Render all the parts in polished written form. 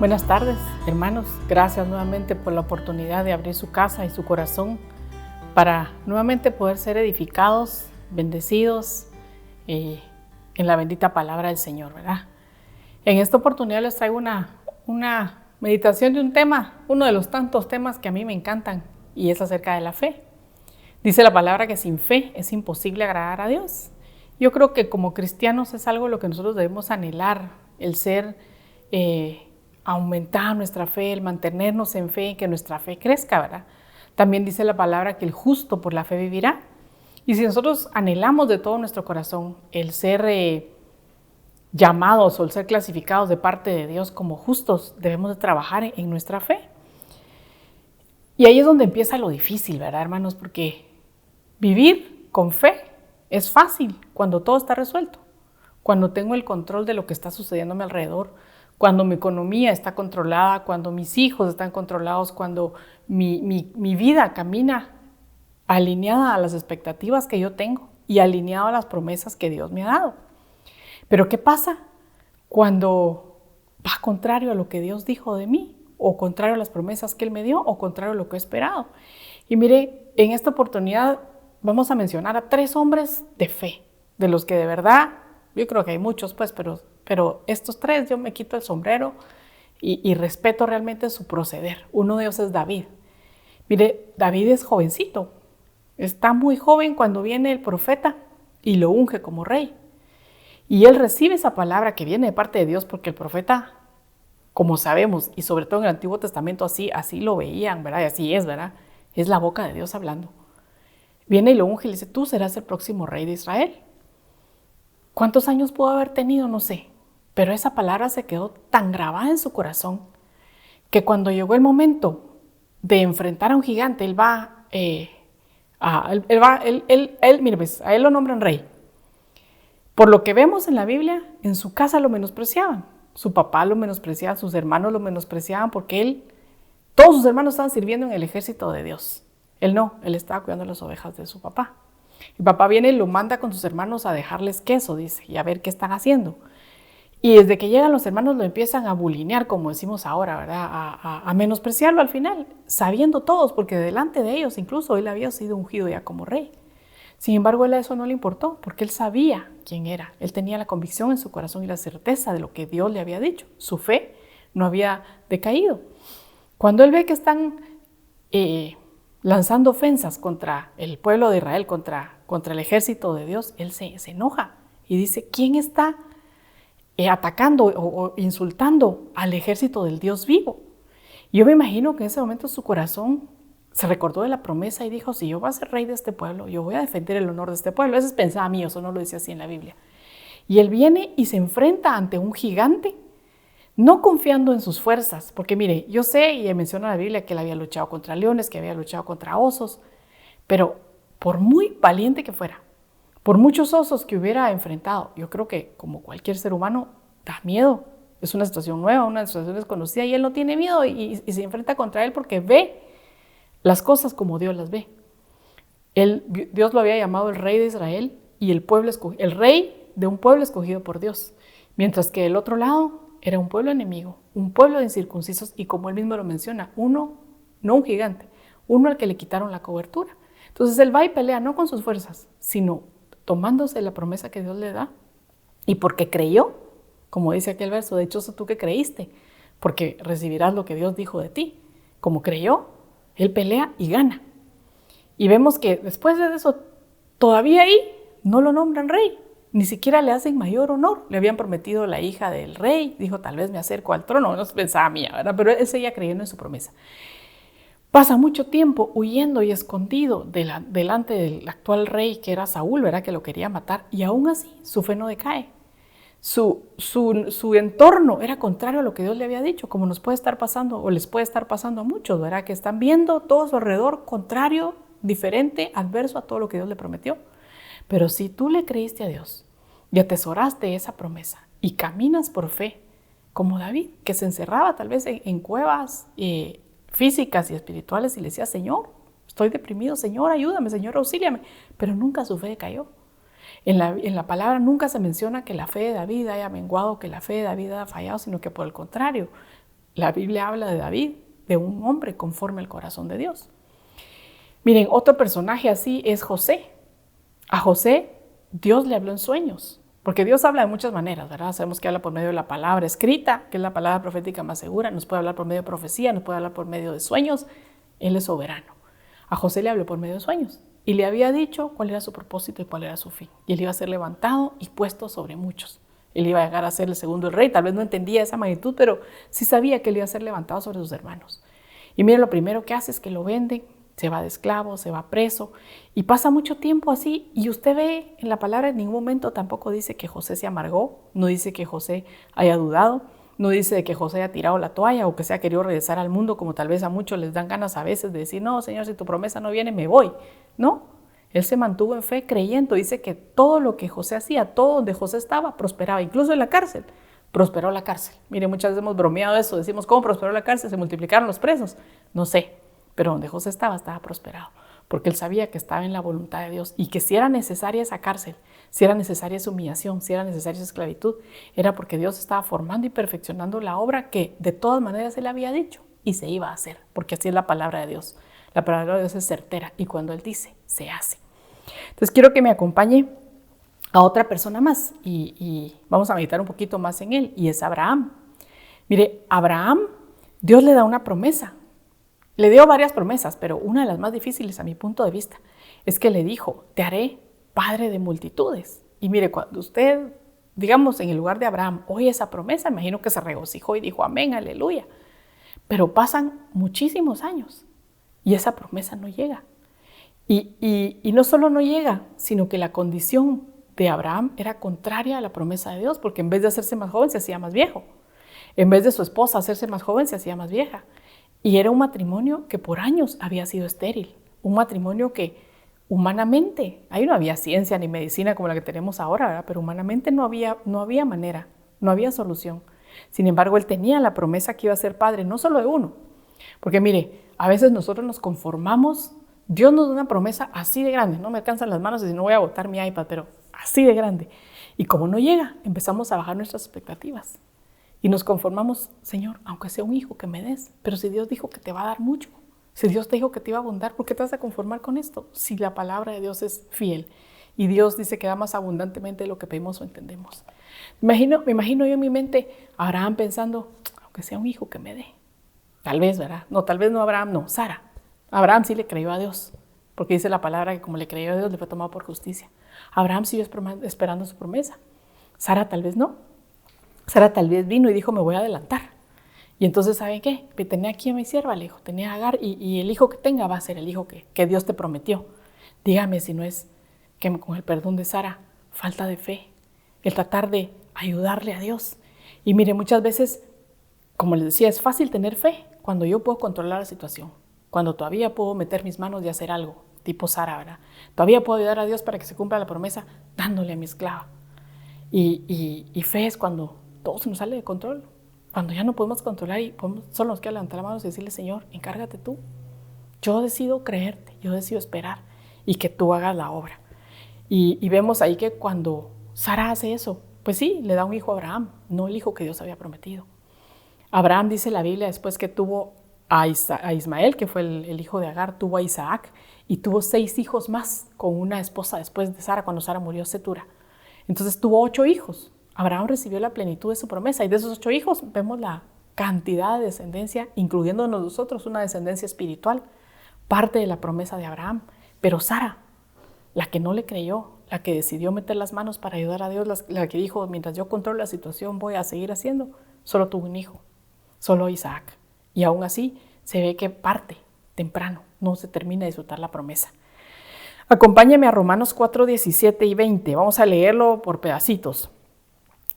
Buenas tardes, hermanos. Gracias nuevamente por la oportunidad de abrir su casa y su corazón para nuevamente poder ser edificados, bendecidos en la bendita palabra del Señor, ¿verdad? En esta oportunidad les traigo una meditación de un tema, uno de los tantos temas que a mí me encantan, y es acerca de la fe. Dice la palabra que sin fe es imposible agradar a Dios. Yo creo que como cristianos es algo lo que nosotros debemos anhelar, el ser aumentar nuestra fe, el mantenernos en fe y que nuestra fe crezca, ¿verdad? También dice la palabra que el justo por la fe vivirá. Y si nosotros anhelamos de todo nuestro corazón el ser llamados o el ser clasificados de parte de Dios como justos, debemos de trabajar en nuestra fe. Y ahí es donde empieza lo difícil, ¿verdad, hermanos? Porque vivir con fe es fácil cuando todo está resuelto, cuando tengo el control de lo que está sucediendo a mi alrededor, cuando mi economía está controlada, cuando mis hijos están controlados, cuando mi vida camina alineada a las expectativas que yo tengo y alineada a las promesas que Dios me ha dado. Pero ¿qué pasa cuando va contrario a lo que Dios dijo de mí? O contrario a las promesas que Él me dio, o contrario a lo que he esperado. Y mire, en esta oportunidad vamos a mencionar a 3 hombres de fe, de los que de verdad, yo creo que hay muchos pues, pero estos 3 yo me quito el sombrero y respeto realmente su proceder. Uno de ellos es David. Mire, David es jovencito, está muy joven cuando viene el profeta y lo unge como rey. Y él recibe esa palabra que viene de parte de Dios, porque el profeta, como sabemos, y sobre todo en el Antiguo Testamento así lo veían, ¿verdad? Y así es, ¿verdad? Es la boca de Dios hablando. Viene y lo unge y le dice, tú serás el próximo rey de Israel. ¿Cuántos años pudo haber tenido? No sé. Pero esa palabra se quedó tan grabada en su corazón que cuando llegó el momento de enfrentar a un gigante, mire, pues, a él lo nombran rey. Por lo que vemos en la Biblia, en su casa lo menospreciaban. Su papá lo menospreciaba, sus hermanos lo menospreciaban porque todos sus hermanos estaban sirviendo en el ejército de Dios. Él no, él estaba cuidando las ovejas de su papá. El papá viene y lo manda con sus hermanos a dejarles queso, dice, y a ver qué están haciendo. Y desde que llegan los hermanos lo empiezan a bulinear, como decimos ahora, ¿verdad? A menospreciarlo al final, sabiendo todos, porque delante de ellos incluso él había sido ungido ya como rey. Sin embargo, a él eso no le importó, porque él sabía quién era. Él tenía la convicción en su corazón y la certeza de lo que Dios le había dicho. Su fe no había decaído. Cuando él ve que están lanzando ofensas contra el pueblo de Israel, contra el ejército de Dios, él se enoja y dice, ¿quién está atacando o insultando al ejército del Dios vivo? Y yo me imagino que en ese momento su corazón se recordó de la promesa y dijo, si yo voy a ser rey de este pueblo, yo voy a defender el honor de este pueblo. Eso es pensaba mío, eso no lo dice así en la Biblia. Y él viene y se enfrenta ante un gigante, no confiando en sus fuerzas, porque mire, yo sé y menciona la Biblia que él había luchado contra leones, que había luchado contra osos, pero por muy valiente que fuera, por muchos osos que hubiera enfrentado, yo creo que como cualquier ser humano da miedo. Es una situación nueva, una situación desconocida y él no tiene miedo y se enfrenta contra él porque ve las cosas como Dios las ve. Dios lo había llamado el rey de Israel y el rey de un pueblo escogido por Dios, mientras que el otro lado era un pueblo enemigo, un pueblo de incircuncisos y como él mismo lo menciona, uno, no un gigante, uno al que le quitaron la cobertura. Entonces él va y pelea no con sus fuerzas, sino tomándose la promesa que Dios le da y porque creyó, como dice aquel verso, dichoso tú que creíste, porque recibirás lo que Dios dijo de ti. Como creyó, él pelea y gana. Y vemos que después de eso, todavía ahí no lo nombran rey, ni siquiera le hacen mayor honor. Le habían prometido la hija del rey, dijo tal vez me acerco al trono, no se pensaba mía, ¿verdad? Pero él seguía creyendo en su promesa. Pasa mucho tiempo huyendo y escondido delante del actual rey que era Saúl, ¿verdad? Que lo quería matar y aún así su fe no decae. Su entorno era contrario a lo que Dios le había dicho, como nos puede estar pasando o les puede estar pasando a muchos, ¿verdad? Que están viendo todo a su alrededor contrario, diferente, adverso a todo lo que Dios le prometió. Pero si tú le creíste a Dios y atesoraste esa promesa y caminas por fe, como David, que se encerraba tal vez en cuevas físicas y espirituales y le decía, Señor, estoy deprimido, Señor, ayúdame, Señor, auxíliame, pero nunca su fe decayó. En la palabra nunca se menciona que la fe de David haya menguado, que la fe de David haya fallado, sino que por el contrario, la Biblia habla de David, de un hombre conforme al corazón de Dios. Miren, otro personaje así es José. A José Dios le habló en sueños, porque Dios habla de muchas maneras, ¿verdad? Sabemos que habla por medio de la palabra escrita, que es la palabra profética más segura, nos puede hablar por medio de profecía, nos puede hablar por medio de sueños. Él es soberano. A José le habló por medio de sueños y le había dicho cuál era su propósito y cuál era su fin. Y él iba a ser levantado y puesto sobre muchos. Él iba a llegar a ser el segundo rey, tal vez no entendía esa magnitud, pero sí sabía que él iba a ser levantado sobre sus hermanos. Y miren, lo primero que hace es que lo venden, se va de esclavo, se va preso y pasa mucho tiempo así. Y usted ve en la palabra en ningún momento tampoco dice que José se amargó, no dice que José haya dudado, no dice que José haya tirado la toalla o que se haya querido regresar al mundo, como tal vez a muchos les dan ganas a veces de decir, no, Señor, si tu promesa no viene, me voy. No, él se mantuvo en fe creyendo. Dice que todo lo que José hacía, todo donde José estaba, prosperaba, incluso en la cárcel. Prosperó la cárcel. Mire, muchas veces hemos bromeado eso, decimos, ¿cómo prosperó la cárcel? ¿Se multiplicaron los presos? No sé, pero donde José estaba prosperado, porque él sabía que estaba en la voluntad de Dios y que si era necesaria esa cárcel, si era necesaria esa humillación, si era necesaria esa esclavitud, era porque Dios estaba formando y perfeccionando la obra que de todas maneras él había dicho y se iba a hacer, porque así es la palabra de Dios. La palabra de Dios es certera y cuando él dice, se hace. Entonces quiero que me acompañe a otra persona más y vamos a meditar un poquito más en él, y es Abraham. Mire, Abraham, Dios le da una promesa. Le dio varias promesas, pero una de las más difíciles a mi punto de vista es que le dijo, te haré padre de multitudes. Y mire, cuando usted, digamos, en el lugar de Abraham, oye esa promesa, imagino que se regocijó y dijo, amén, aleluya. Pero pasan muchísimos años y esa promesa no llega. Y no solo no llega, sino que la condición de Abraham era contraria a la promesa de Dios, porque en vez de hacerse más joven, se hacía más viejo. En vez de su esposa hacerse más joven, se hacía más vieja. Y era un matrimonio que por años había sido estéril. Un matrimonio que humanamente, ahí no había ciencia ni medicina como la que tenemos ahora, ¿verdad? Pero humanamente no había manera, no había solución. Sin embargo, él tenía la promesa que iba a ser padre, no solo de uno. Porque mire, a veces nosotros nos conformamos, Dios nos da una promesa así de grande, no me alcanzan las manos y no voy a botar mi iPad, pero así de grande. Y como no llega, empezamos a bajar nuestras expectativas. Y nos conformamos, Señor, aunque sea un hijo que me des, pero si Dios dijo que te va a dar mucho, si Dios te dijo que te iba a abundar, ¿por qué te vas a conformar con esto? Si la palabra de Dios es fiel y Dios dice que da más abundantemente de lo que pedimos o entendemos. Me imagino yo en mi mente a Abraham pensando, aunque sea un hijo que me dé. Tal vez, ¿verdad? No, tal vez no Abraham, no, Sara. Abraham sí le creyó a Dios, porque dice la palabra que como le creyó a Dios, le fue tomado por justicia. Abraham siguió esperando su promesa. Sara tal vez no. Sara tal vez vino y dijo, me voy a adelantar. Y entonces, ¿saben qué? Tenía aquí a mi sierva, le dijo, tenía a Agar, y el hijo que tenga va a ser el hijo que Dios te prometió. Dígame si no es que con el perdón de Sara, falta de fe, el tratar de ayudarle a Dios. Y mire, muchas veces, como les decía, es fácil tener fe cuando yo puedo controlar la situación, cuando todavía puedo meter mis manos y hacer algo, tipo Sara, ¿verdad? Todavía puedo ayudar a Dios para que se cumpla la promesa dándole a mi esclava. Y fe es cuando todo se nos sale de control, cuando ya no podemos controlar y solo nos queda levantar las manos y decirle, Señor, encárgate tú. Yo decido creerte, yo decido esperar y que tú hagas la obra. Y vemos ahí que cuando Sara hace eso, pues sí, le da un hijo a Abraham, no el hijo que Dios había prometido. Abraham, dice la Biblia, después que tuvo a Ismael, que fue el hijo de Agar, tuvo a Isaac y tuvo 6 hijos más con una esposa después de Sara, cuando Sara murió, Cetura. Entonces tuvo 8 hijos. Abraham recibió la plenitud de su promesa y de esos 8 hijos vemos la cantidad de descendencia, incluyéndonos nosotros, una descendencia espiritual, parte de la promesa de Abraham. Pero Sara, la que no le creyó, la que decidió meter las manos para ayudar a Dios, la que dijo, mientras yo controlo la situación voy a seguir haciendo, solo tuvo un hijo, solo Isaac. Y aún así se ve que parte temprano, no se termina de disfrutar la promesa. Acompáñame a Romanos 4, 17 y 20. Vamos a leerlo por pedacitos.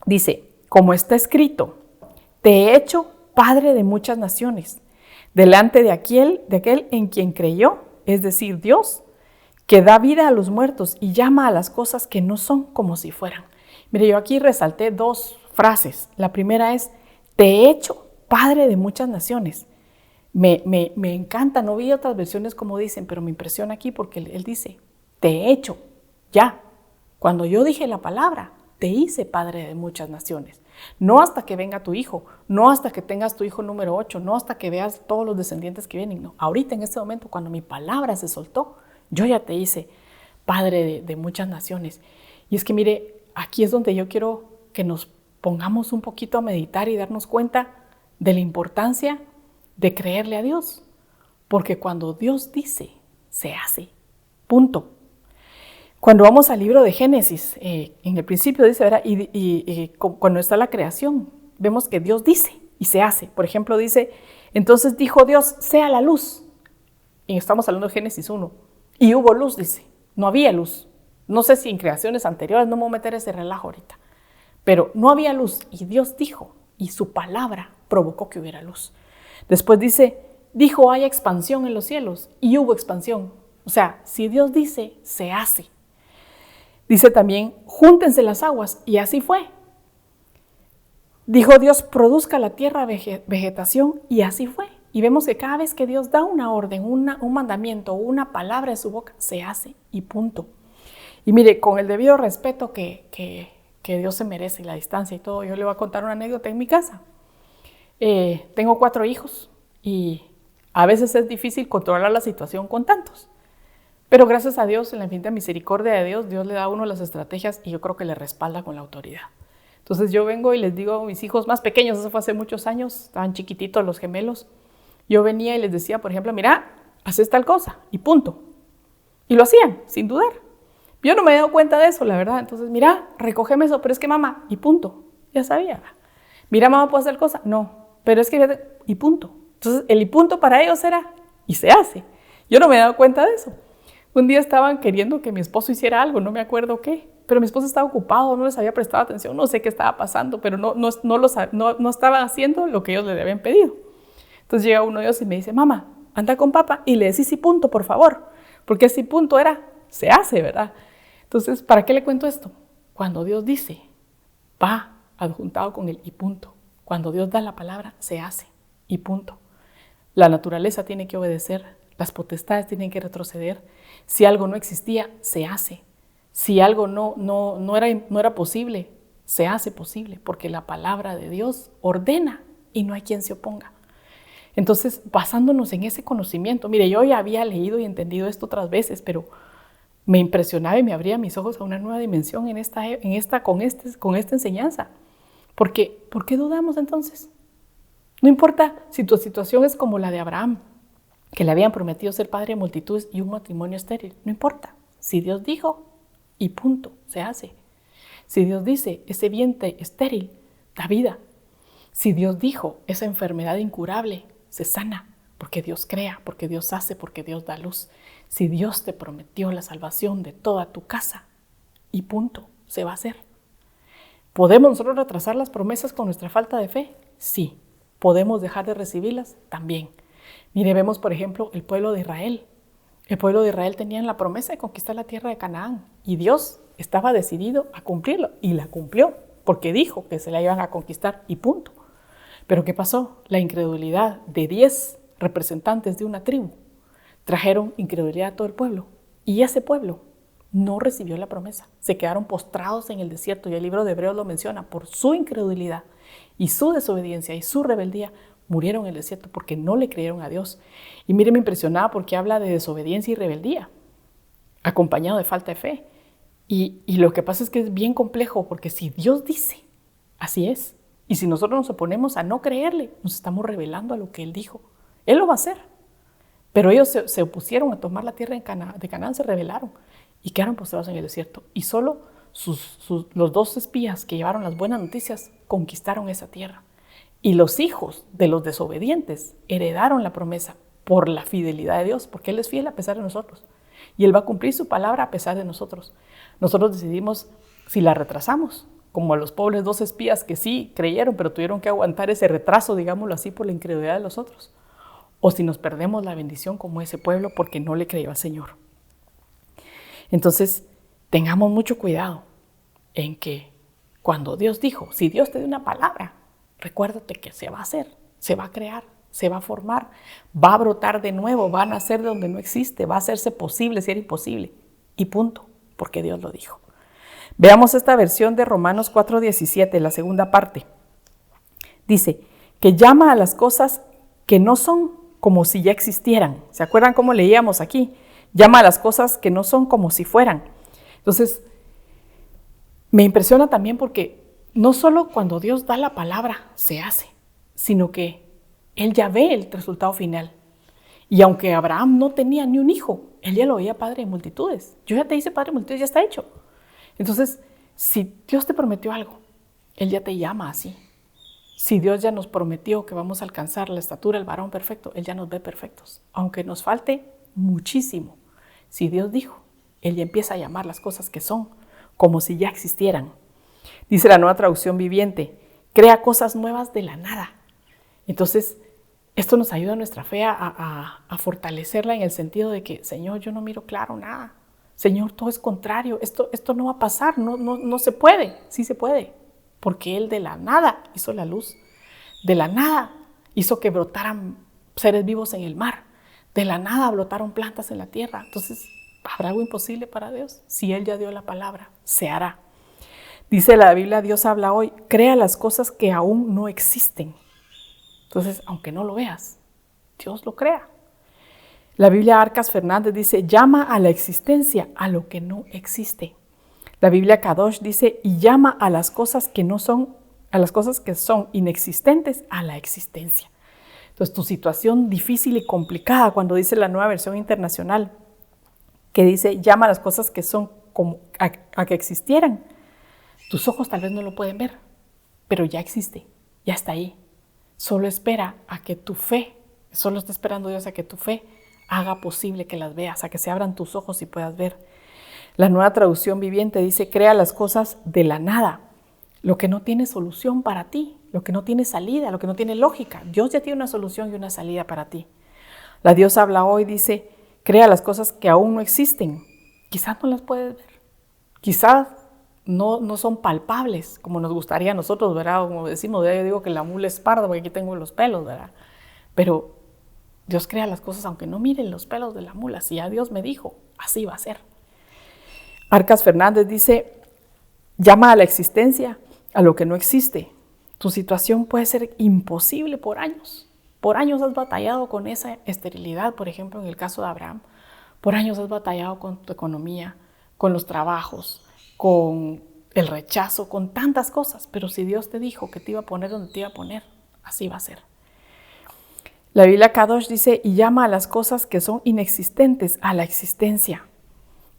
Dice, como está escrito, te he hecho padre de muchas naciones, delante de aquel en quien creyó, es decir, Dios, que da vida a los muertos y llama a las cosas que no son como si fueran. Mire, yo aquí resalté 2 frases. La primera es, te he hecho padre de muchas naciones. Me encanta, no vi otras versiones como dicen, pero me impresiona aquí porque él dice, te he hecho, ya. Cuando yo dije la palabra, te hice padre de muchas naciones. No hasta que venga tu hijo, no hasta que tengas tu hijo número 8, no hasta que veas todos los descendientes que vienen. No, ahorita en este momento, cuando mi palabra se soltó, yo ya te hice padre de muchas naciones. Y es que mire, aquí es donde yo quiero que nos pongamos un poquito a meditar y darnos cuenta de la importancia de creerle a Dios. Porque cuando Dios dice, se hace. Punto. Cuando vamos al libro de Génesis, en el principio dice, ¿verdad? Y cuando está la creación, vemos que Dios dice y se hace. Por ejemplo, dice, entonces dijo Dios, sea la luz. Y estamos hablando de Génesis 1. Y hubo luz, dice. No había luz. No sé si en creaciones anteriores, no me voy a meter ese relajo ahorita. Pero no había luz y Dios dijo, y su palabra provocó que hubiera luz. Después dijo, haya expansión en los cielos, y hubo expansión. O sea, si Dios dice, se hace. Dice también, júntense las aguas, y así fue. Dijo Dios, produzca la tierra vegetación, y así fue. Y vemos que cada vez que Dios da una orden, un mandamiento, una palabra de su boca, se hace, y punto. Y mire, con el debido respeto que Dios se merece, y la distancia y todo, yo le voy a contar una anécdota en mi casa. Tengo 4 hijos, y a veces es difícil controlar la situación con tantos. Pero gracias a Dios, en la infinita misericordia de Dios, Dios le da a uno las estrategias y yo creo que le respalda con la autoridad. Entonces yo vengo y les digo a mis hijos más pequeños, eso fue hace muchos años, estaban chiquititos los gemelos, yo venía y les decía, por ejemplo, mira, haces tal cosa y punto. Y lo hacían, sin dudar. Yo no me he dado cuenta de eso, la verdad. Entonces, mira, recógeme eso, pero es que mamá, y punto. Ya sabía. Mira, mamá, ¿puedo hacer cosa? No, pero es que, y punto. Entonces, el y punto para ellos era, y se hace. Yo no me he dado cuenta de eso. Un día estaban queriendo que mi esposo hiciera algo, no me acuerdo qué, pero mi esposo estaba ocupado, no les había prestado atención, no sé qué estaba pasando, pero no estaban haciendo lo que ellos le habían pedido. Entonces llega uno de ellos y me dice, mamá, anda con papá y le decís y punto, por favor, porque ese punto era, se hace, ¿verdad? Entonces, ¿para qué le cuento esto? Cuando Dios dice, va adjuntado con el y punto. Cuando Dios da la palabra, se hace y punto. La naturaleza tiene que obedecer, las potestades tienen que retroceder. Si algo no existía, se hace. Si algo no era posible, se hace posible, porque la palabra de Dios ordena y no hay quien se oponga. Entonces, basándonos en ese conocimiento, mire, yo ya había leído y entendido esto otras veces, pero me impresionaba y me abría mis ojos a una nueva dimensión con esta enseñanza. Porque, ¿por qué dudamos entonces? No importa si tu situación es como la de Abraham, que le habían prometido ser padre de multitudes y un matrimonio estéril. No importa. Si Dios dijo, y punto, se hace. Si Dios dice, ese vientre estéril da vida. Si Dios dijo, esa enfermedad incurable se sana, porque Dios crea, porque Dios hace, porque Dios da luz. Si Dios te prometió la salvación de toda tu casa, y punto, se va a hacer. ¿Podemos nosotros retrasar las promesas con nuestra falta de fe? Sí. ¿Podemos dejar de recibirlas? También. Mire, vemos, por ejemplo, el pueblo de Israel. El pueblo de Israel tenía la promesa de conquistar la tierra de Canaán y Dios estaba decidido a cumplirlo y la cumplió porque dijo que se la iban a conquistar y punto. Pero ¿qué pasó? La incredulidad de 10 representantes de una tribu trajeron incredulidad a todo el pueblo y ese pueblo no recibió la promesa. Se quedaron postrados en el desierto y el libro de Hebreos lo menciona por su incredulidad y su desobediencia y su rebeldía. Murieron en el desierto porque no le creyeron a Dios. Y mire, me impresionaba porque habla de desobediencia y rebeldía, acompañado de falta de fe. Y lo que pasa es que es bien complejo, porque si Dios dice, así es. Y si nosotros nos oponemos a no creerle, nos estamos rebelando a lo que Él dijo. Él lo va a hacer. Pero ellos se opusieron a tomar la tierra de Canaán, se rebelaron y quedaron postrados en el desierto. Y solo los 2 espías que llevaron las buenas noticias conquistaron esa tierra. Y los hijos de los desobedientes heredaron la promesa por la fidelidad de Dios, porque Él es fiel a pesar de nosotros. Y Él va a cumplir su palabra a pesar de nosotros. Nosotros decidimos si la retrasamos, como a los pobres 2 espías que sí creyeron, pero tuvieron que aguantar ese retraso, digámoslo así, por la incredulidad de los otros. O si nos perdemos la bendición como ese pueblo porque no le creyó al Señor. Entonces, tengamos mucho cuidado en que cuando Dios dijo, si Dios te dio una palabra, recuérdate que se va a hacer, se va a crear, se va a formar, va a brotar de nuevo, va a nacer de donde no existe, va a hacerse posible si era imposible. Y punto, porque Dios lo dijo. Veamos esta versión de Romanos 4:17, la segunda parte. Dice, que llama a las cosas que no son como si ya existieran. ¿Se acuerdan cómo leíamos aquí? Llama a las cosas que no son como si fueran. Entonces, me impresiona también porque no solo cuando Dios da la palabra se hace, sino que Él ya ve el resultado final. Y aunque Abraham no tenía ni un hijo, él ya lo veía padre de multitudes. Yo ya te hice padre de multitudes, ya está hecho. Entonces, si Dios te prometió algo, Él ya te llama así. Si Dios ya nos prometió que vamos a alcanzar la estatura del varón perfecto, Él ya nos ve perfectos. Aunque nos falte muchísimo. Si Dios dijo, Él ya empieza a llamar las cosas que son como si ya existieran. Dice la Nueva Traducción Viviente, crea cosas nuevas de la nada. Entonces, esto nos ayuda a nuestra fe a fortalecerla en el sentido de que, Señor, yo no miro claro nada. Señor, todo es contrario. Esto no va a pasar, no se puede. Sí se puede, porque Él de la nada hizo la luz. De la nada hizo que brotaran seres vivos en el mar. De la nada brotaron plantas en la tierra. Entonces, ¿habrá algo imposible para Dios? Si Él ya dio la palabra, se hará. Dice la Biblia, Dios habla hoy, crea las cosas que aún no existen. Entonces, aunque no lo veas, Dios lo crea. La Biblia Arcas Fernández dice, llama a la existencia a lo que no existe. La Biblia Kadosh dice, y llama a las cosas que no son, a las cosas que son inexistentes a la existencia. Entonces, tu situación difícil y complicada, cuando dice la Nueva Versión Internacional, que dice, llama a las cosas que son como a que existieran. Tus ojos tal vez no lo pueden ver, pero ya existe, ya está ahí. Solo espera a que tu fe, solo está esperando Dios a que tu fe haga posible que las veas, a que se abran tus ojos y puedas ver. La Nueva Traducción Viviente dice, crea las cosas de la nada, lo que no tiene solución para ti, lo que no tiene salida, lo que no tiene lógica. Dios ya tiene una solución y una salida para ti. La Dios habla hoy, dice, crea las cosas que aún no existen. Quizás no las puedes ver, quizás no son palpables como nos gustaría a nosotros, ¿verdad? Como decimos, yo digo que la mula es parda porque aquí tengo los pelos, ¿verdad? Pero Dios crea las cosas aunque no miren los pelos de la mula. Si ya Dios me dijo, así va a ser. Arcas Fernández dice, llama a la existencia a lo que no existe. Tu situación puede ser imposible por años. Por años has batallado con esa esterilidad, por ejemplo, en el caso de Abraham. Por años has batallado con tu economía, con los trabajos, con el rechazo, con tantas cosas. Pero si Dios te dijo que te iba a poner donde te iba a poner, así va a ser. La Biblia Kadosh dice, y llama a las cosas que son inexistentes a la existencia.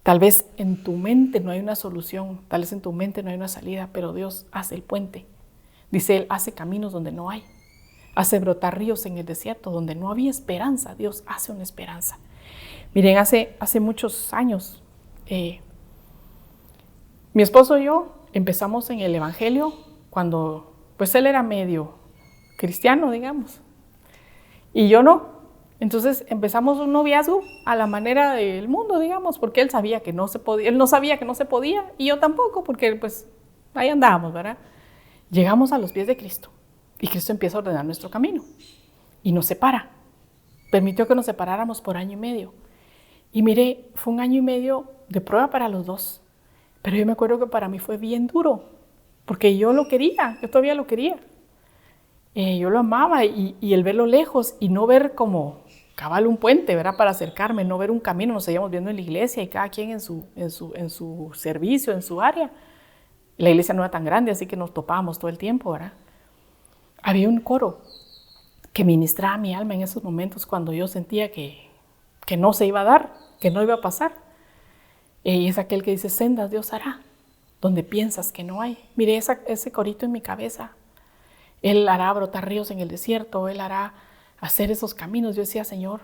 Tal vez en tu mente no hay una solución, tal vez en tu mente no hay una salida, pero Dios hace el puente. Dice, Él hace caminos donde no hay. Hace brotar ríos en el desierto donde no había esperanza. Dios hace una esperanza. Miren, hace muchos años, mi esposo y yo empezamos en el Evangelio cuando, pues él era medio cristiano, digamos, y yo no. Entonces empezamos un noviazgo a la manera del mundo, digamos, porque él sabía que no se podía, él no sabía que no se podía, y yo tampoco, porque pues ahí andábamos, ¿verdad? Llegamos a los pies de Cristo, y Cristo empieza a ordenar nuestro camino, y nos separa. Permitió que nos separáramos por 1 año y medio. Y mire, fue 1 año y medio de prueba para los dos. Pero yo me acuerdo que para mí fue bien duro, porque yo lo quería, yo todavía lo quería. Yo lo amaba y el verlo lejos y no ver como cabal un puente, ¿verdad? Para acercarme, no ver un camino, nos seguíamos viendo en la iglesia y cada quien en su servicio, en su área. La iglesia no era tan grande, así que nos topábamos todo el tiempo, ¿verdad? Había un coro que ministraba mi alma en esos momentos cuando yo sentía que no se iba a dar, que no iba a pasar. Y es aquel que dice, sendas Dios hará, donde piensas que no hay. Mire ese corito en mi cabeza. Él hará brotar ríos en el desierto, Él hará hacer esos caminos. Yo decía, Señor,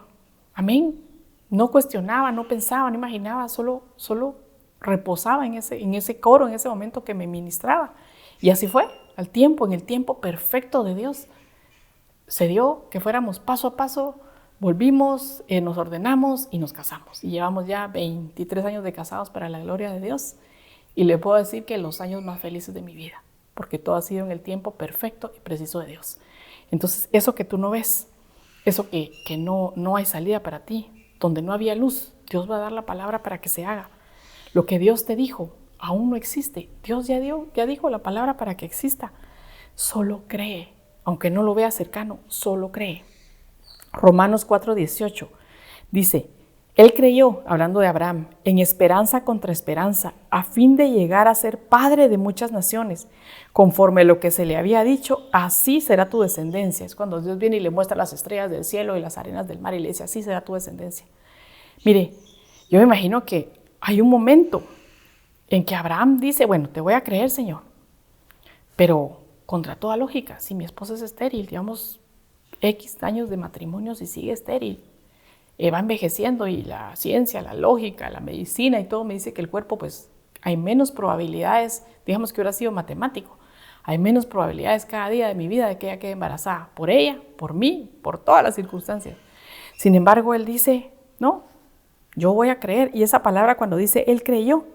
amén. No cuestionaba, no pensaba, no imaginaba, solo reposaba en ese coro, en ese momento que me ministraba. Y así fue, en el tiempo perfecto de Dios. Se dio que fuéramos paso a paso, volvimos, nos ordenamos y nos casamos. Y llevamos ya 23 años de casados para la gloria de Dios. Y le puedo decir que los años más felices de mi vida, porque todo ha sido en el tiempo perfecto y preciso de Dios. Entonces, eso que tú no ves, eso que no hay salida para ti, donde no había luz, Dios va a dar la palabra para que se haga. Lo que Dios te dijo, aún no existe. Dios ya dijo la palabra para que exista. Solo cree, aunque no lo vea cercano, solo cree. Romanos 4:18 dice, él creyó, hablando de Abraham, en esperanza contra esperanza, a fin de llegar a ser padre de muchas naciones. Conforme lo que se le había dicho, así será tu descendencia. Es cuando Dios viene y le muestra las estrellas del cielo y las arenas del mar y le dice, así será tu descendencia. Mire, yo me imagino que hay un momento en que Abraham dice, bueno, te voy a creer, Señor, pero contra toda lógica, si mi esposa es estéril, digamos, X años de matrimonio, si sigue estéril, va envejeciendo y la ciencia, la lógica, la medicina y todo me dice que el cuerpo, pues, hay menos probabilidades, digamos que hubiera sido matemático, hay menos probabilidades cada día de mi vida de que ella quede embarazada, por ella, por mí, por todas las circunstancias. Sin embargo, él dice, no, yo voy a creer, y esa palabra cuando dice él creyó,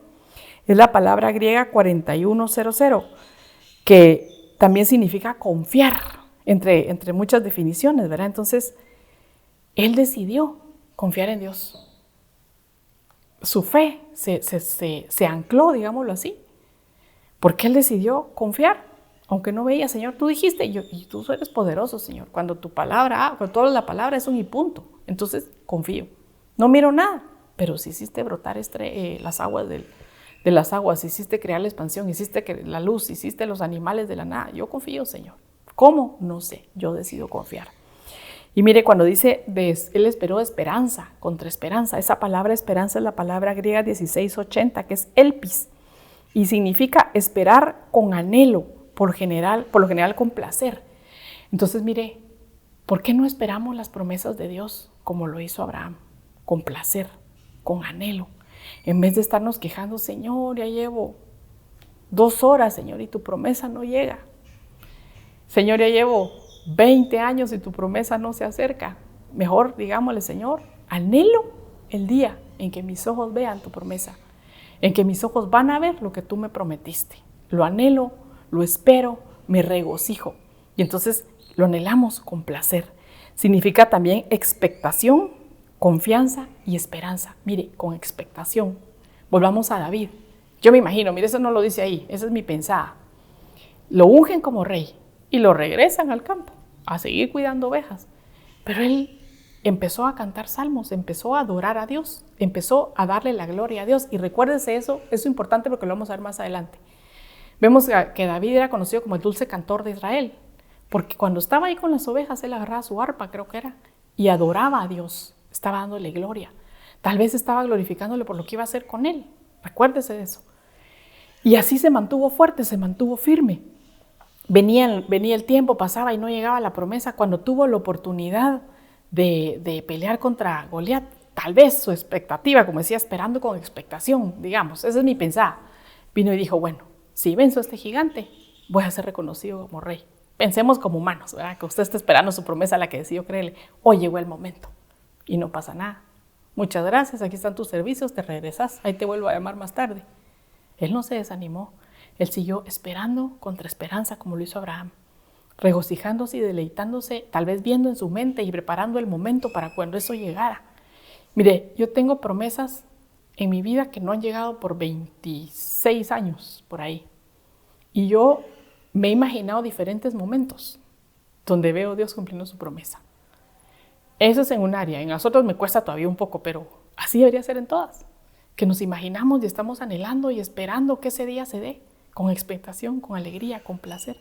es la palabra griega 4100, que también significa confiar, entre muchas definiciones, ¿verdad? Entonces, él decidió confiar en Dios. Su fe se ancló, digámoslo así, porque él decidió confiar, aunque no veía, Señor, tú dijiste, y tú eres poderoso, Señor, cuando tu palabra, cuando toda la palabra es un y punto, entonces confío. No miro nada, pero si hiciste brotar las aguas de las aguas, hiciste crear la expansión, hiciste la luz, hiciste los animales de la nada, yo confío, Señor. ¿Cómo? No sé, yo decido confiar. Y mire, cuando dice, él esperó esperanza contra esperanza, esa palabra esperanza es la palabra griega 1680, que es elpis, y significa esperar con anhelo, por lo general con placer. Entonces, mire, ¿por qué no esperamos las promesas de Dios como lo hizo Abraham? Con placer, con anhelo. En vez de estarnos quejando, Señor, ya llevo 2 horas, Señor, y tu promesa no llega. Señor, ya llevo 20 años y tu promesa no se acerca. Mejor, digámosle, Señor, anhelo el día en que mis ojos vean tu promesa, en que mis ojos van a ver lo que tú me prometiste. Lo anhelo, lo espero, me regocijo. Y entonces lo anhelamos con placer. Significa también expectación, confianza y esperanza. Mire, con expectación. Volvamos a David. Yo me imagino, mire, eso no lo dice ahí, esa es mi pensada. Lo ungen como rey y lo regresan al campo a seguir cuidando ovejas. Pero él empezó a cantar salmos, empezó a adorar a Dios, empezó a darle la gloria a Dios. Y recuérdese eso es importante porque lo vamos a ver más adelante. Vemos que David era conocido como el dulce cantor de Israel, porque cuando estaba ahí con las ovejas, él agarraba su arpa, creo que era, y adoraba a Dios, estaba dándole gloria. Tal vez estaba glorificándole por lo que iba a hacer con él. Recuérdese de eso. Y así se mantuvo fuerte, se mantuvo firme. Venía el tiempo, pasaba y no llegaba la promesa. Cuando tuvo la oportunidad de pelear contra Goliat, tal vez su expectativa, como decía, esperando con expectación, digamos, esa es mi pensada. Vino y dijo, bueno, si venzo a este gigante, voy a ser reconocido como rey. Pensemos como humanos, ¿verdad? Que usted está esperando su promesa a la que decidió creerle. Hoy llegó el momento y no pasa nada. Muchas gracias, aquí están tus servicios, te regresas, ahí te vuelvo a llamar más tarde. Él no se desanimó. Él siguió esperando contra esperanza como lo hizo Abraham, regocijándose y deleitándose, tal vez viendo en su mente y preparando el momento para cuando eso llegara. Mire, yo tengo promesas en mi vida que no han llegado por 26 años, por ahí. Y yo me he imaginado diferentes momentos donde veo a Dios cumpliendo su promesa. Eso es en un área, en las otras me cuesta todavía un poco, pero así debería ser en todas. Que nos imaginamos y estamos anhelando y esperando que ese día se dé. Con expectación, con alegría, con placer.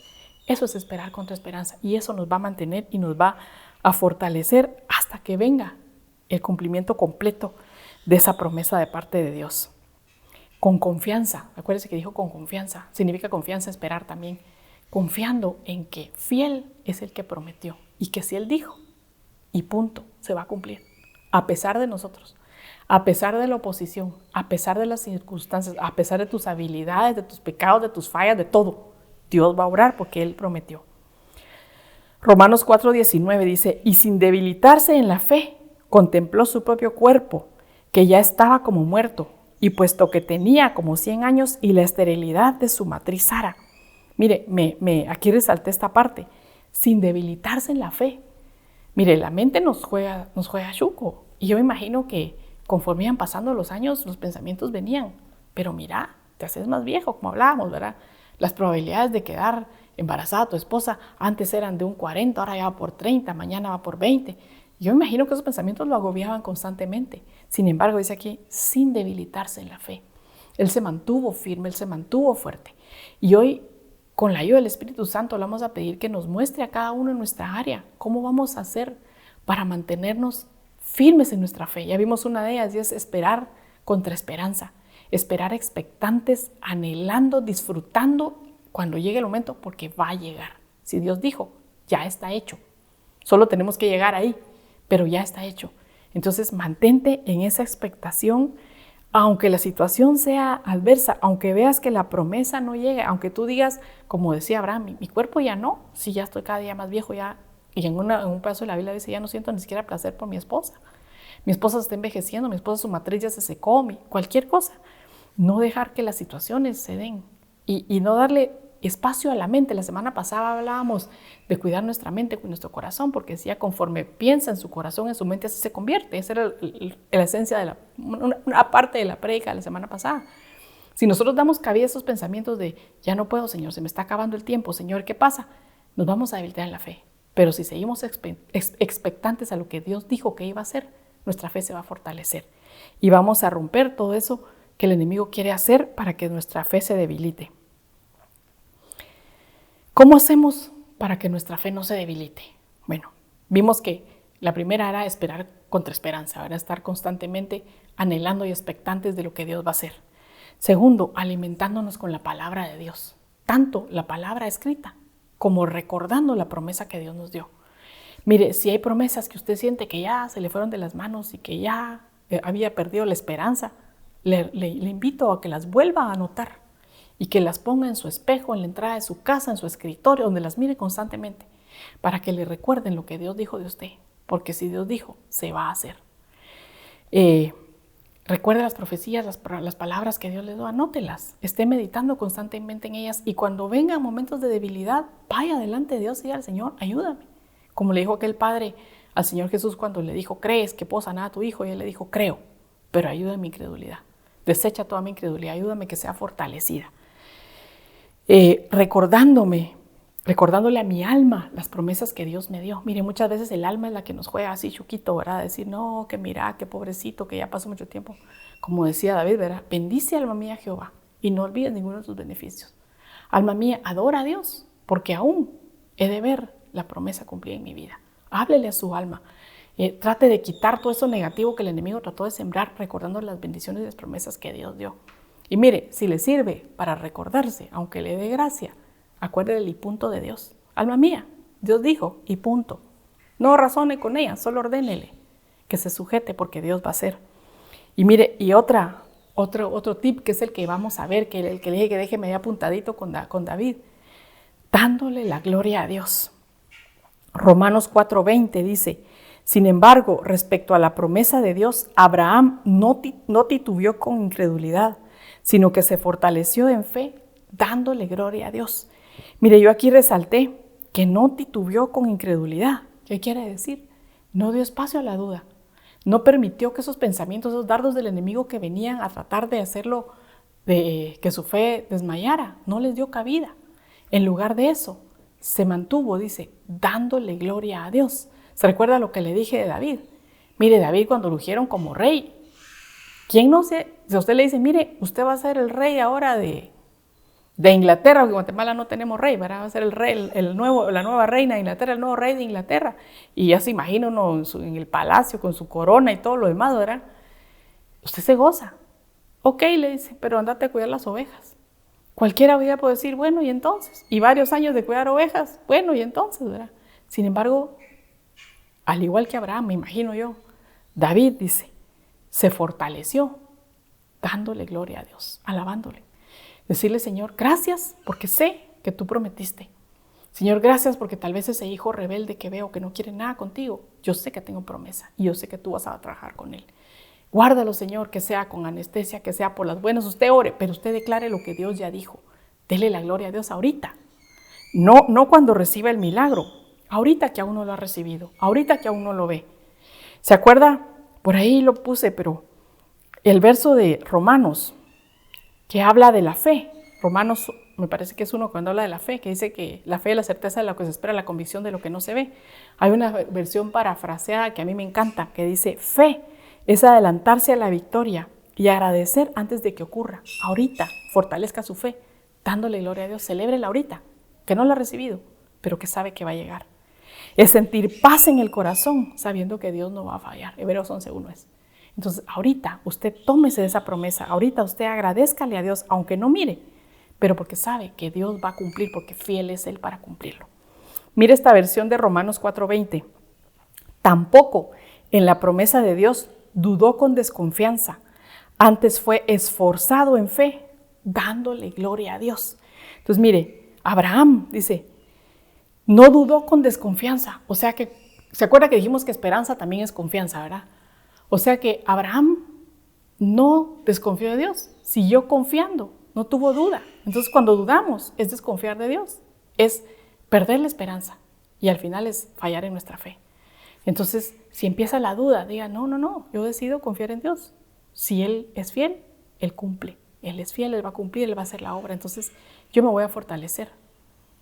Eso es esperar contra esperanza y eso nos va a mantener y nos va a fortalecer hasta que venga el cumplimiento completo de esa promesa de parte de Dios. Con confianza, acuérdense que dijo con confianza, significa confianza, esperar también, confiando en que fiel es el que prometió y que si Él dijo y punto, se va a cumplir, a pesar de nosotros. A pesar de la oposición, a pesar de las circunstancias, a pesar de tus habilidades, de tus pecados, de tus fallas, de todo, Dios va a obrar porque Él prometió. Romanos 4:19 dice, y sin debilitarse en la fe, contempló su propio cuerpo, que ya estaba como muerto, y puesto que tenía como 100 años y la esterilidad de su matriz Sara. Mire, aquí resalté esta parte, sin debilitarse en la fe. Mire, la mente nos juega chuco, y yo me imagino que conforme iban pasando los años, los pensamientos venían. Pero mira, te haces más viejo, como hablábamos, ¿verdad? Las probabilidades de quedar embarazada tu esposa antes eran de un 40, ahora ya va por 30, mañana va por 20. Yo me imagino que esos pensamientos lo agobiaban constantemente. Sin embargo, dice aquí, sin debilitarse en la fe. Él se mantuvo firme, él se mantuvo fuerte. Y hoy, con la ayuda del Espíritu Santo, le vamos a pedir que nos muestre a cada uno en nuestra área cómo vamos a hacer para mantenernos firmes en nuestra fe. Ya vimos una de ellas y es esperar contra esperanza. Esperar expectantes, anhelando, disfrutando cuando llegue el momento, porque va a llegar. Si Dios dijo, ya está hecho. Solo tenemos que llegar ahí, pero ya está hecho. Entonces, mantente en esa expectación, aunque la situación sea adversa, aunque veas que la promesa no llegue, aunque tú digas, como decía Abraham, mi cuerpo ya no, si ya estoy cada día más viejo, ya, y en un paso de la Biblia dice, ya no siento ni siquiera placer por mi esposa. Mi esposa se está envejeciendo, mi esposa su matriz ya se secó, cualquier cosa. No dejar que las situaciones se den y no darle espacio a la mente. La semana pasada hablábamos de cuidar nuestra mente, nuestro corazón, porque decía, conforme piensa en su corazón, en su mente, así se convierte. Esa era la esencia de una parte de la prédica de la semana pasada. Si nosotros damos cabida a esos pensamientos de, ya no puedo, Señor, se me está acabando el tiempo, Señor, ¿qué pasa? Nos vamos a debilitar en la fe. Pero si seguimos expectantes a lo que Dios dijo que iba a hacer, nuestra fe se va a fortalecer. Y vamos a romper todo eso que el enemigo quiere hacer para que nuestra fe se debilite. ¿Cómo hacemos para que nuestra fe no se debilite? Bueno, vimos que la primera era esperar contra esperanza, era estar constantemente anhelando y expectantes de lo que Dios va a hacer. Segundo, alimentándonos con la palabra de Dios, tanto la palabra escrita como recordando la promesa que Dios nos dio. Mire, si hay promesas que usted siente que ya se le fueron de las manos y que ya había perdido la esperanza, le invito a que las vuelva a anotar y que las ponga en su espejo, en la entrada de su casa, en su escritorio, donde las mire constantemente, para que le recuerden lo que Dios dijo de usted, porque si Dios dijo, se va a hacer. Recuerde las profecías, las palabras que Dios le dio, anótelas, esté meditando constantemente en ellas y cuando vengan momentos de debilidad, vaya delante de Dios y diga al Señor, ayúdame. Como le dijo aquel padre al Señor Jesús cuando le dijo, ¿crees que puedo sanar a tu hijo? Y él le dijo, creo, pero ayuda en mi incredulidad. Desecha toda mi incredulidad, ayúdame que sea fortalecida. Recordándole a mi alma las promesas que Dios me dio. Mire, muchas veces el alma es la que nos juega así chuquito, ¿verdad? Decir, no, que mira, que pobrecito, que ya pasó mucho tiempo. Como decía David, ¿verdad? Bendice alma mía Jehová y no olvides ninguno de sus beneficios. Alma mía, adora a Dios, porque aún he de ver la promesa cumplida en mi vida. Háblele a su alma. Trate de quitar todo eso negativo que el enemigo trató de sembrar, recordando las bendiciones y las promesas que Dios dio. Y mire, si le sirve para recordarse, aunque le dé gracia, acuérdele el punto de Dios. Alma mía, Dios dijo y punto. No razone con ella, solo ordénele que se sujete porque Dios va a hacer. Y mire, y otro tip que es el que vamos a ver, que el que le dije que déjeme ahí apuntadito con David, dándole la gloria a Dios. Romanos 4:20 dice, sin embargo, respecto a la promesa de Dios, Abraham no titubeó con incredulidad, sino que se fortaleció en fe, dándole gloria a Dios. Mire, yo aquí resalté que no titubeó con incredulidad. ¿Qué quiere decir? No dio espacio a la duda. No permitió que esos pensamientos, esos dardos del enemigo que venían a tratar de hacerlo, que su fe desmayara, no les dio cabida. En lugar de eso, se mantuvo, dice, dándole gloria a Dios. ¿Se recuerda lo que le dije de David? Mire, David cuando lo ungieron como rey, ¿quién no sé? Si a usted le dice, mire, usted va a ser el rey ahora de Inglaterra, porque en Guatemala no tenemos rey, ¿verdad? Va a ser el rey, la nueva reina de Inglaterra, el nuevo rey de Inglaterra. Y ya se imagina uno en el palacio con su corona y todo lo demás, ¿verdad? Usted se goza. Ok, le dice, pero andate a cuidar las ovejas. Cualquiera hubiera podido decir, bueno, ¿y entonces? Y varios años de cuidar ovejas, bueno, ¿y entonces? ¿Verdad? Sin embargo, al igual que Abraham, me imagino yo, David dice, se fortaleció dándole gloria a Dios, alabándole. Decirle, Señor, gracias porque sé que tú prometiste. Señor, gracias porque tal vez ese hijo rebelde que veo que no quiere nada contigo, yo sé que tengo promesa y yo sé que tú vas a trabajar con él. Guárdalo, Señor, que sea con anestesia, que sea por las buenas. Usted ore, pero usted declare lo que Dios ya dijo. Dele la gloria a Dios ahorita. No cuando reciba el milagro. Ahorita que aún no lo ha recibido. Ahorita que aún no lo ve. ¿Se acuerda? Por ahí lo puse, pero el verso de Romanos que habla de la fe. Romanos, me parece que es uno cuando habla de la fe, que dice que la fe es la certeza de lo que se espera, la convicción de lo que no se ve. Hay una versión parafraseada que a mí me encanta, que dice, fe es adelantarse a la victoria y agradecer antes de que ocurra. Ahorita, fortalezca su fe, dándole gloria a Dios, celébrela ahorita, que no la ha recibido, pero que sabe que va a llegar. Es sentir paz en el corazón, sabiendo que Dios no va a fallar. Hebreos 11:1 es. Entonces, ahorita usted tómese de esa promesa, ahorita usted agradézcale a Dios, aunque no mire, pero porque sabe que Dios va a cumplir, porque fiel es Él para cumplirlo. Mire esta versión de Romanos 4:20. Tampoco en la promesa de Dios dudó con desconfianza, antes fue esforzado en fe, dándole gloria a Dios. Entonces, mire, Abraham dice, no dudó con desconfianza. O sea que, ¿se acuerda que dijimos que esperanza también es confianza, verdad? O sea que Abraham no desconfió de Dios, siguió confiando, no tuvo duda. Entonces, cuando dudamos, es desconfiar de Dios, es perder la esperanza y al final es fallar en nuestra fe. Entonces, si empieza la duda, diga, no, yo decido confiar en Dios. Si Él es fiel, Él cumple. Él es fiel, Él va a cumplir, Él va a hacer la obra. Entonces, yo me voy a fortalecer.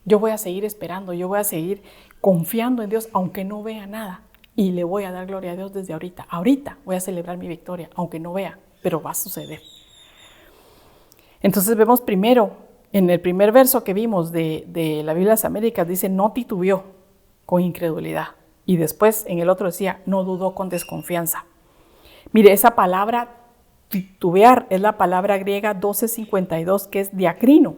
Yo voy a seguir esperando, yo voy a seguir confiando en Dios, aunque no vea nada. Y le voy a dar gloria a Dios desde ahorita. Ahorita voy a celebrar mi victoria, aunque no vea, pero va a suceder. Entonces vemos primero, en el primer verso que vimos de la Biblia de las Américas, dice, no titubeó con incredulidad. Y después en el otro decía, no dudó con desconfianza. Mire, esa palabra titubear es la palabra griega 1252, que es diacrino,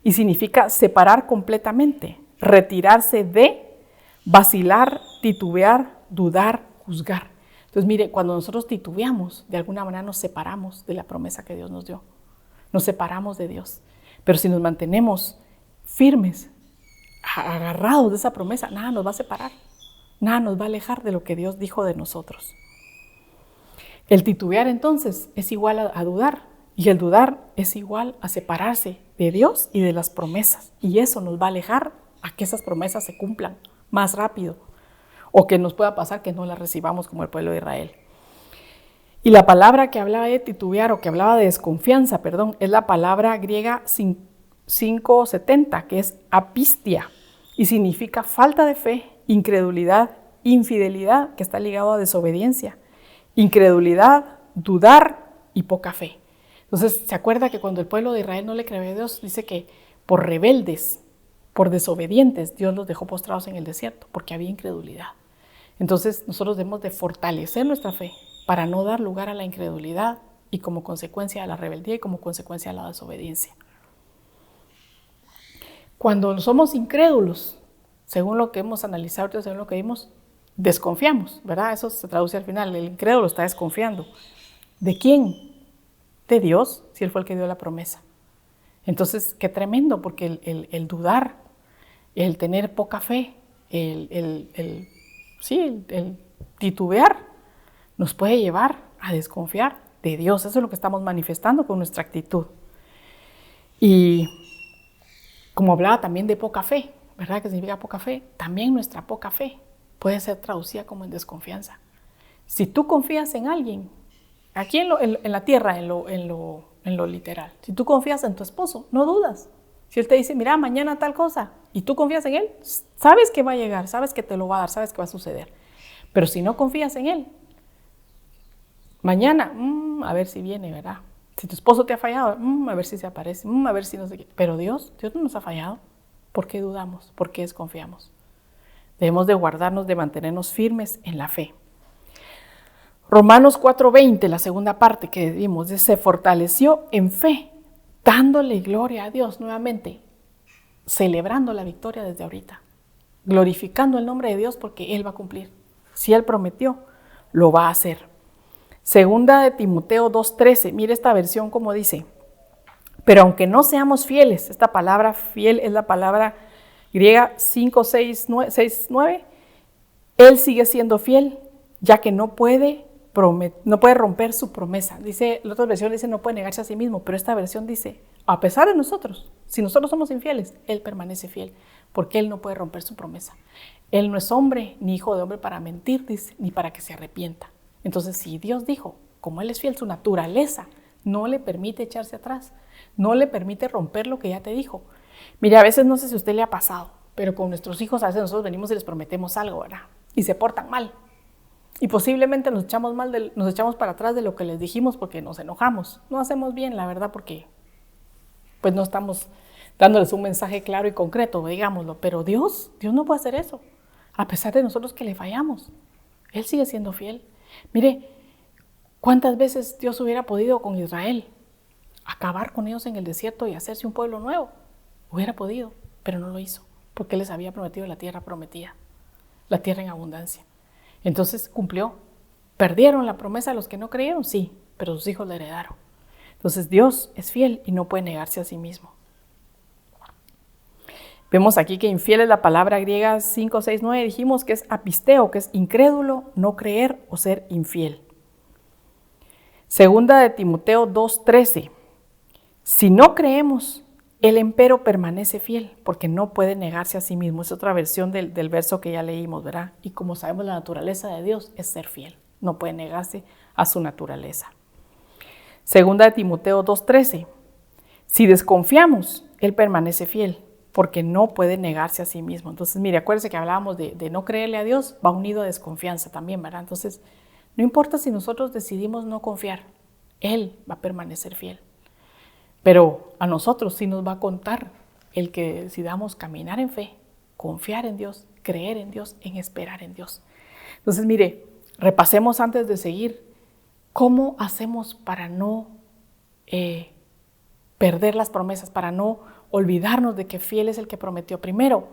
y significa separar completamente, retirarse de, vacilar, titubear, dudar, juzgar. Entonces, mire, cuando nosotros titubeamos, de alguna manera nos separamos de la promesa que Dios nos dio. Nos separamos de Dios. Pero si nos mantenemos firmes, agarrados de esa promesa, nada nos va a separar. Nada nos va a alejar de lo que Dios dijo de nosotros. El titubear entonces es igual a dudar. Y el dudar es igual a separarse de Dios y de las promesas. Y eso nos va a alejar a que esas promesas se cumplan más rápido. O que nos pueda pasar que no las recibamos como el pueblo de Israel. Y la palabra que hablaba de titubear o que hablaba de desconfianza, es la palabra griega 570, que es apistia. Y significa falta de fe, incredulidad, infidelidad, que está ligado a desobediencia. Incredulidad, dudar y poca fe. Entonces, ¿se acuerda que cuando el pueblo de Israel no le creyó a Dios, dice que por rebeldes, por desobedientes, Dios los dejó postrados en el desierto, porque había incredulidad? Entonces, nosotros debemos de fortalecer nuestra fe para no dar lugar a la incredulidad y como consecuencia a la rebeldía y como consecuencia a la desobediencia. Cuando somos incrédulos, según lo que hemos analizado, según lo que vimos, desconfiamos, ¿verdad? Eso se traduce al final, el incrédulo está desconfiando. ¿De quién? De Dios, si Él fue el que dio la promesa. Entonces, qué tremendo, porque el dudar, el tener poca fe, el titubear, nos puede llevar a desconfiar de Dios. Eso es lo que estamos manifestando con nuestra actitud. Y como hablaba también de poca fe, ¿verdad? ¿Qué significa poca fe? También nuestra poca fe puede ser traducida como en desconfianza. Si tú confías en alguien, aquí en la tierra, en lo literal, si tú confías en tu esposo, no dudas. Si él te dice, mira, mañana tal cosa, y tú confías en él, sabes que va a llegar, sabes que te lo va a dar, sabes que va a suceder. Pero si no confías en él, mañana, a ver si viene, ¿verdad? Si tu esposo te ha fallado, a ver si se aparece, a ver si no sé qué. Pero Dios no nos ha fallado. ¿Por qué dudamos? ¿Por qué desconfiamos? Debemos de guardarnos, de mantenernos firmes en la fe. Romanos 4:20, la segunda parte que vimos, se fortaleció en fe, dándole gloria a Dios nuevamente, celebrando la victoria desde ahorita, glorificando el nombre de Dios porque Él va a cumplir. Si Él prometió, lo va a hacer. Segunda de Timoteo 2:13, mire esta versión como dice, pero aunque no seamos fieles, esta palabra fiel es la palabra griega 5:6-9, Él sigue siendo fiel, ya que no puede romper su promesa. Dice, la otra versión dice no puede negarse a sí mismo, pero esta versión dice, a pesar de nosotros, si nosotros somos infieles, Él permanece fiel, porque Él no puede romper su promesa. Él no es hombre, ni hijo de hombre para mentir, dice, ni para que se arrepienta. Entonces, si Dios dijo, como Él es fiel, su naturaleza no le permite echarse atrás. no le permite romper lo que ya te dijo. Mire, a veces no sé si a usted le ha pasado, pero con nuestros hijos a veces nosotros venimos y les prometemos algo, ¿verdad? Y se portan mal. Y posiblemente nos echamos para atrás de lo que les dijimos porque nos enojamos. No hacemos bien, la verdad, porque pues no estamos dándoles un mensaje claro y concreto, digámoslo. Pero Dios no puede hacer eso, a pesar de nosotros que le fallamos. Él sigue siendo fiel. Mire, ¿cuántas veces Dios hubiera podido con Israel acabar con ellos en el desierto y hacerse un pueblo nuevo? Hubiera podido, pero no lo hizo, porque Él les había prometido la tierra prometida, la tierra en abundancia. Entonces cumplió. ¿Perdieron la promesa los que no creyeron? Sí, pero sus hijos la heredaron. Entonces Dios es fiel y no puede negarse a sí mismo. Vemos aquí que infiel es la palabra griega 569, dijimos que es apisteo, que es incrédulo, no creer o ser infiel. Segunda de Timoteo 2:13, si no creemos, el empero permanece fiel, porque no puede negarse a sí mismo. Es otra versión del verso que ya leímos, ¿verdad? Y como sabemos, la naturaleza de Dios es ser fiel, no puede negarse a su naturaleza. Segunda de Timoteo 2:13, si desconfiamos, Él permanece fiel, porque no puede negarse a sí mismo. Entonces, mire, acuérdense que hablábamos de no creerle a Dios, va unido a desconfianza también, ¿verdad? Entonces, no importa si nosotros decidimos no confiar, Él va a permanecer fiel. Pero a nosotros sí nos va a contar el que decidamos caminar en fe, confiar en Dios, creer en Dios, en esperar en Dios. Entonces, mire, repasemos antes de seguir cómo hacemos para no perder las promesas, para no olvidarnos de que fiel es el que prometió. Primero,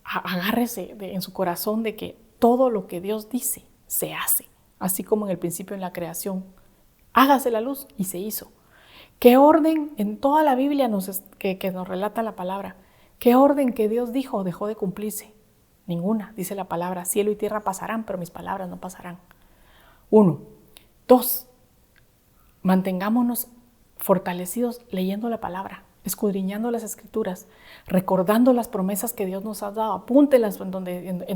agárrese en su corazón de que todo lo que Dios dice se hace, así como en el principio en la creación. Hágase la luz y se hizo. ¿Qué orden en toda la Biblia que nos relata la palabra? ¿Qué orden que Dios dijo dejó de cumplirse? Ninguna, dice la palabra. Cielo y tierra pasarán, pero mis palabras no pasarán. 1. 2. Mantengámonos fortalecidos leyendo la palabra, escudriñando las escrituras, recordando las promesas que Dios nos ha dado. Apúntelas en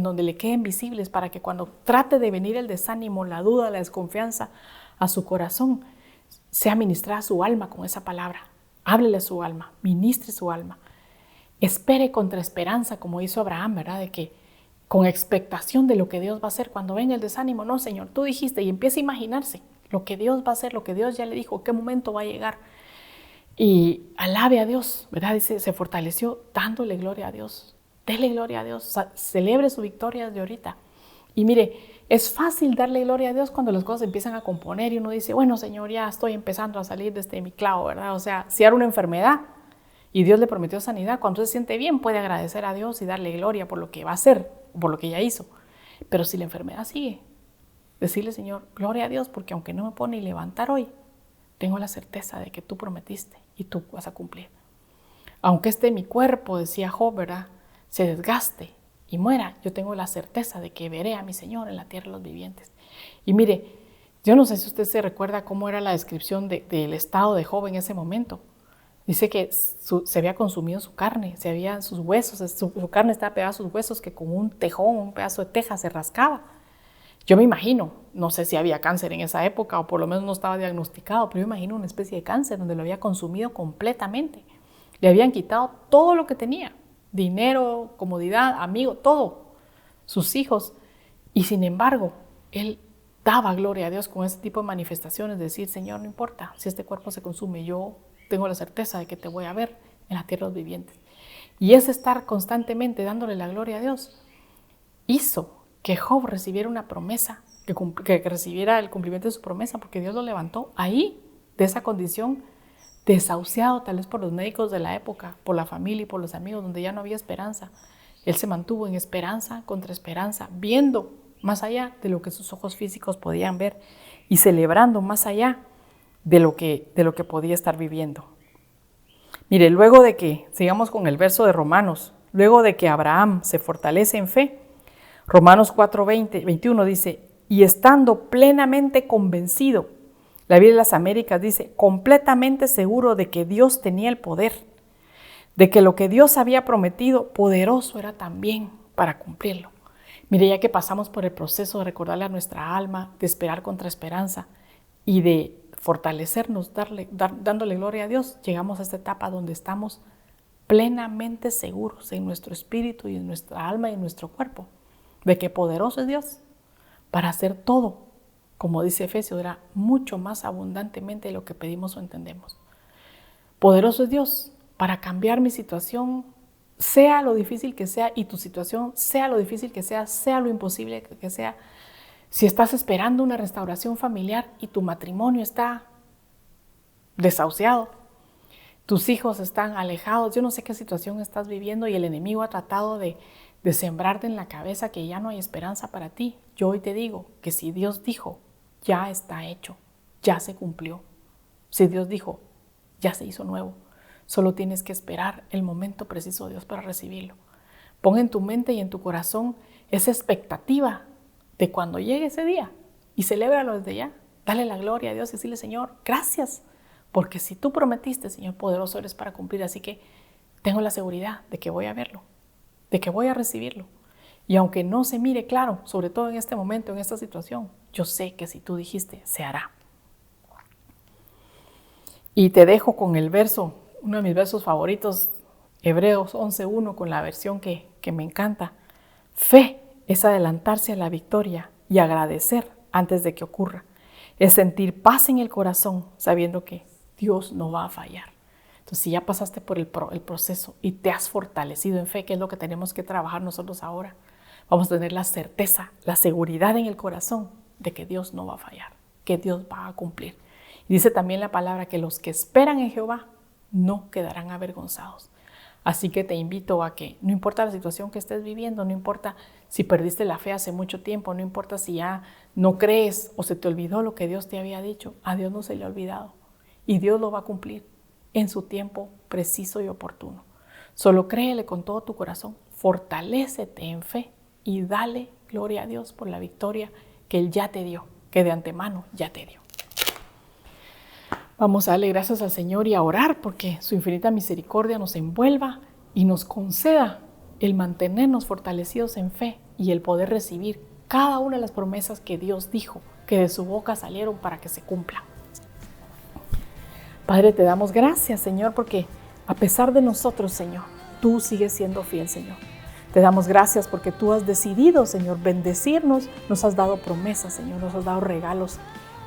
donde le queden visibles para que cuando trate de venir el desánimo, la duda, la desconfianza a su corazón, sea ministrada su alma con esa palabra. Háblele a su alma, ministre su alma. Espere contra esperanza, como hizo Abraham, ¿verdad? De que con expectación de lo que Dios va a hacer cuando venga el desánimo. No, Señor, tú dijiste, y empieza a imaginarse lo que Dios va a hacer, lo que Dios ya le dijo, qué momento va a llegar. Y alabe a Dios, ¿verdad? Dice, se fortaleció dándole gloria a Dios. Dele gloria a Dios, celebre su victoria desde ahorita. Y mire, es fácil darle gloria a Dios cuando las cosas empiezan a componer y uno dice, bueno, Señor, ya estoy empezando a salir de mi clavo, ¿verdad? O sea, si era una enfermedad y Dios le prometió sanidad, cuando se siente bien puede agradecer a Dios y darle gloria por lo que va a hacer, por lo que ya hizo. Pero si la enfermedad sigue, decirle, Señor, gloria a Dios, porque aunque no me puedo ni levantar hoy, tengo la certeza de que tú prometiste y tú vas a cumplir. Aunque mi cuerpo, decía Job, ¿verdad?, se desgaste y muera, yo tengo la certeza de que veré a mi Señor en la tierra de los vivientes. Y mire, yo no sé si usted se recuerda cómo era la descripción del estado de Job en ese momento. Dice que se había consumido su carne, sus huesos, su carne estaba pegada a sus huesos, que con un tejón, un pedazo de teja se rascaba. Yo me imagino, no sé si había cáncer en esa época o por lo menos no estaba diagnosticado, pero yo imagino una especie de cáncer donde lo había consumido completamente. Le habían quitado todo lo que tenía, dinero, comodidad, amigo, todo, sus hijos. Y sin embargo, él daba gloria a Dios con ese tipo de manifestaciones, decir, Señor, no importa si este cuerpo se consume, yo tengo la certeza de que te voy a ver en la tierra de los vivientes. Y ese estar constantemente dándole la gloria a Dios hizo que Job recibiera una promesa, que recibiera el cumplimiento de su promesa, porque Dios lo levantó ahí, de esa condición, desahuciado tal vez por los médicos de la época, por la familia y por los amigos, donde ya no había esperanza. Él se mantuvo en esperanza contra esperanza, viendo más allá de lo que sus ojos físicos podían ver y celebrando más allá de lo que podía estar viviendo. Mire, luego de que, sigamos con el verso de Romanos, luego de que Abraham se fortalece en fe, Romanos 4:21 dice, y estando plenamente convencido, la Biblia de las Américas dice, completamente seguro de que Dios tenía el poder, de que lo que Dios había prometido, poderoso era también para cumplirlo. Mire, ya que pasamos por el proceso de recordarle a nuestra alma, de esperar contra esperanza y de fortalecernos, dándole gloria a Dios, llegamos a esta etapa donde estamos plenamente seguros en nuestro espíritu y en nuestra alma y en nuestro cuerpo, de que poderoso es Dios para hacer todo, como dice Efesios, era mucho más abundantemente de lo que pedimos o entendemos. Poderoso es Dios para cambiar mi situación, sea lo difícil que sea, y tu situación, sea lo difícil que sea lo imposible que sea. Si estás esperando una restauración familiar y tu matrimonio está desahuciado, tus hijos están alejados, yo no sé qué situación estás viviendo y el enemigo ha tratado de sembrarte en la cabeza que ya no hay esperanza para ti. Yo hoy te digo que si Dios dijo, ya está hecho, ya se cumplió. Si Dios dijo, ya se hizo nuevo. Solo tienes que esperar el momento preciso de Dios para recibirlo. Pon en tu mente y en tu corazón esa expectativa de cuando llegue ese día y celébralo desde ya. Dale la gloria a Dios y decirle, Señor, gracias. Porque si tú prometiste, Señor, poderoso eres para cumplir. Así que tengo la seguridad de que voy a verlo, de que voy a recibirlo. Y aunque no se mire claro, sobre todo en este momento, en esta situación, yo sé que si tú dijiste, se hará. Y te dejo con el verso, uno de mis versos favoritos, Hebreos 11:1, con la versión que me encanta. Fe es adelantarse a la victoria y agradecer antes de que ocurra. Es sentir paz en el corazón, sabiendo que Dios no va a fallar. Entonces, si ya pasaste por el proceso y te has fortalecido en fe, que es lo que tenemos que trabajar nosotros ahora, vamos a tener la certeza, la seguridad en el corazón de que Dios no va a fallar, que Dios va a cumplir. Y dice también la palabra que los que esperan en Jehová no quedarán avergonzados. Así que te invito a que, no importa la situación que estés viviendo, no importa si perdiste la fe hace mucho tiempo, no importa si ya no crees o se te olvidó lo que Dios te había dicho, a Dios no se le ha olvidado. Y Dios lo va a cumplir en su tiempo preciso y oportuno. Solo créele con todo tu corazón, fortalécete en fe y dale gloria a Dios por la victoria que Él ya te dio, que de antemano ya te dio. Vamos a darle gracias al Señor y a orar porque su infinita misericordia nos envuelva y nos conceda el mantenernos fortalecidos en fe y el poder recibir cada una de las promesas que Dios dijo que de su boca salieron para que se cumplan. Padre, te damos gracias, Señor, porque a pesar de nosotros, Señor, tú sigues siendo fiel, Señor. Te damos gracias porque tú has decidido, Señor, bendecirnos, nos has dado promesas, Señor, nos has dado regalos.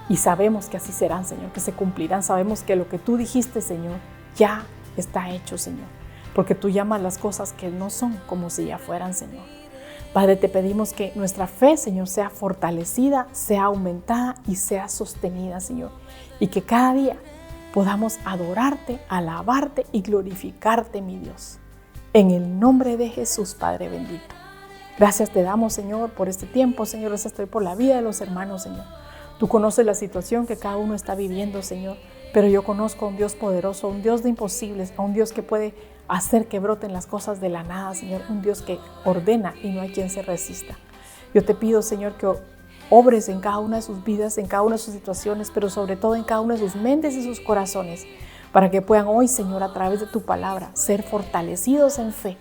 Y sabemos que así serán, Señor, que se cumplirán. Sabemos que lo que tú dijiste, Señor, ya está hecho, Señor. Porque tú llamas las cosas que no son como si ya fueran, Señor. Padre, te pedimos que nuestra fe, Señor, sea fortalecida, sea aumentada y sea sostenida, Señor. Y que cada día podamos adorarte, alabarte y glorificarte, mi Dios. En el nombre de Jesús, Padre bendito. Gracias te damos, Señor, por este tiempo, Señor. Gracias te doy por la vida de los hermanos, Señor. Tú conoces la situación que cada uno está viviendo, Señor, pero yo conozco a un Dios poderoso, a un Dios de imposibles, a un Dios que puede hacer que broten las cosas de la nada, Señor, un Dios que ordena y no hay quien se resista. Yo te pido, Señor, que obres en cada una de sus vidas, en cada una de sus situaciones, pero sobre todo en cada una de sus mentes y sus corazones, para que puedan hoy, Señor, a través de tu palabra, ser fortalecidos en fe,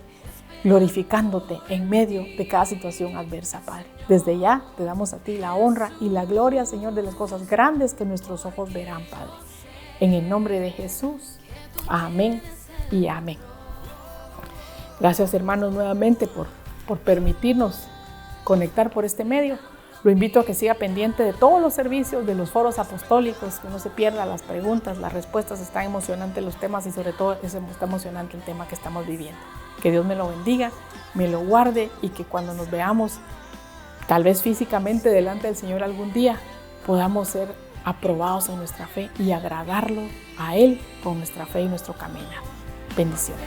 glorificándote en medio de cada situación adversa, Padre. Desde ya te damos a ti la honra y la gloria, Señor, de las cosas grandes que nuestros ojos verán, Padre. En el nombre de Jesús, amén y amén. Gracias, hermanos, nuevamente por permitirnos conectar por este medio. Lo invito a que siga pendiente de todos los servicios, de los foros apostólicos, que no se pierda las preguntas, las respuestas. Están emocionantes los temas y sobre todo está emocionante el tema que estamos viviendo. Que Dios me lo bendiga, me lo guarde y que cuando nos veamos, tal vez físicamente delante del Señor algún día, podamos ser aprobados en nuestra fe y agradarlo a Él con nuestra fe y nuestro caminar. Bendiciones.